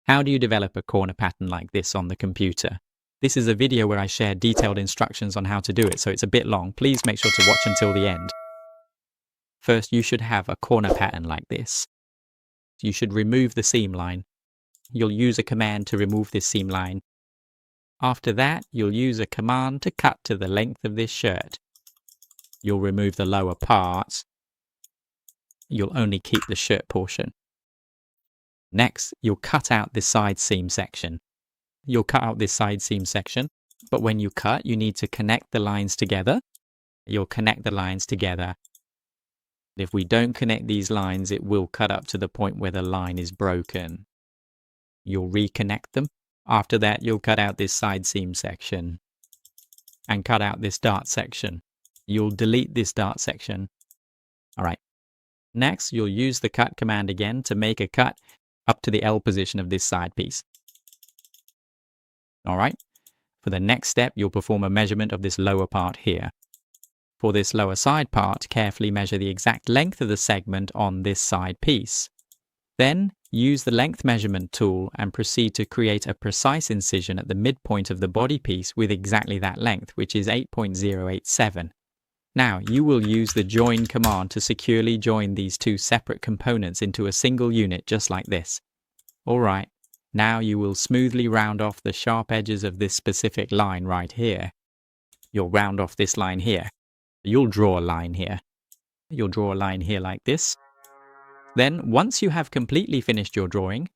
How do you develop a corner pattern like this on the computer? This is a video where I share detailed instructions on how to do it, so it's a bit long. Please make sure to watch until the end. First, you should have a corner pattern like this. You should remove the seam line. You'll use a command to remove this seam line. After that, you'll use a command to cut to the length of this shirt. You'll remove the lower parts. You'll only keep the shirt portion. Next, you'll cut out this side seam section. You'll cut out this side seam section, but when you cut, you need to connect the lines together. You'll connect the lines together. If we don't connect these lines, it will cut up to the point where the line is broken. You'll reconnect them. After that, you'll cut out this side seam section and cut out this dart section. You'll delete this dart section. All right. Next, you'll use the cut command again to make a cut up to the L position of this side piece. All right. For the next step, you'll perform a measurement of this lower part here. For this lower side part, carefully measure the exact length of the segment on this side piece. Then, use the length measurement tool and proceed to create a precise incision at the midpoint of the body piece with exactly that length, which is 8.087. Now, you will use the join command to securely join these two separate components into a single unit just like this. Alright, now you will smoothly round off the sharp edges of this specific line right here. You'll round off this line here. You'll draw a line here. You'll draw a line here like this. Then, once you have completely finished your drawing,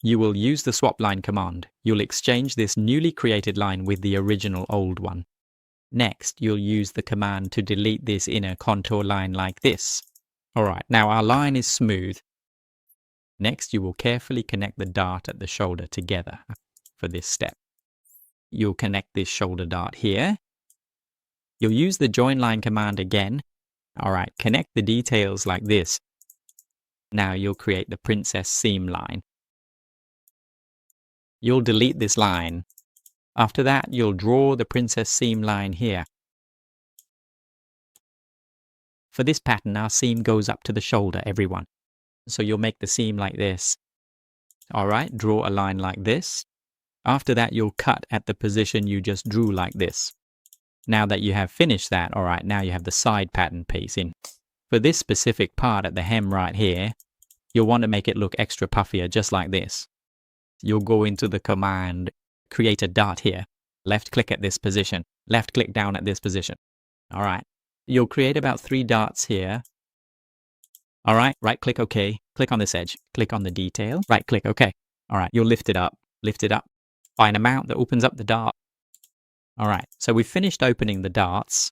you will use the swap line command. You'll exchange this newly created line with the original old one. Next, you'll use the command to delete this inner contour line like this. Alright, now our line is smooth. Next, you will carefully connect the dart at the shoulder together for this step. You'll connect this shoulder dart here. You'll use the join line command again. Alright, connect the details like this. Now you'll create the princess seam line. You'll delete this line. After that, you'll draw the princess seam line here. For this pattern, our seam goes up to the shoulder, everyone. So you'll make the seam like this. Alright, draw a line like this. After that, you'll cut at the position you just drew like this. Now that you have finished that, alright, now you have the side pattern piece in. For this specific part at the hem right here, you'll want to make it look extra puffier, just like this. You'll go into the command, create a dart here. Left click at this position. Left click down at this position. Alright. You'll create about 3 darts here. Alright, right click OK. Click on this edge. Click on the detail. Right click OK. Alright, you'll lift it up. Lift it up. Find a mount that opens up the dart. Alright, so we've finished opening the darts.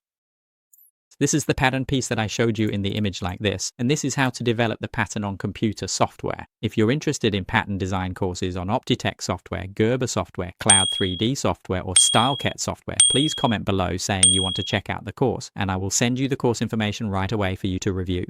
This is the pattern piece that I showed you in the image like this, and this is how to develop the pattern on computer software. If you're interested in pattern design courses on Optitech software, Gerber software, Cloud 3D software, or StyleKet software, please comment below saying you want to check out the course, and I will send you the course information right away for you to review.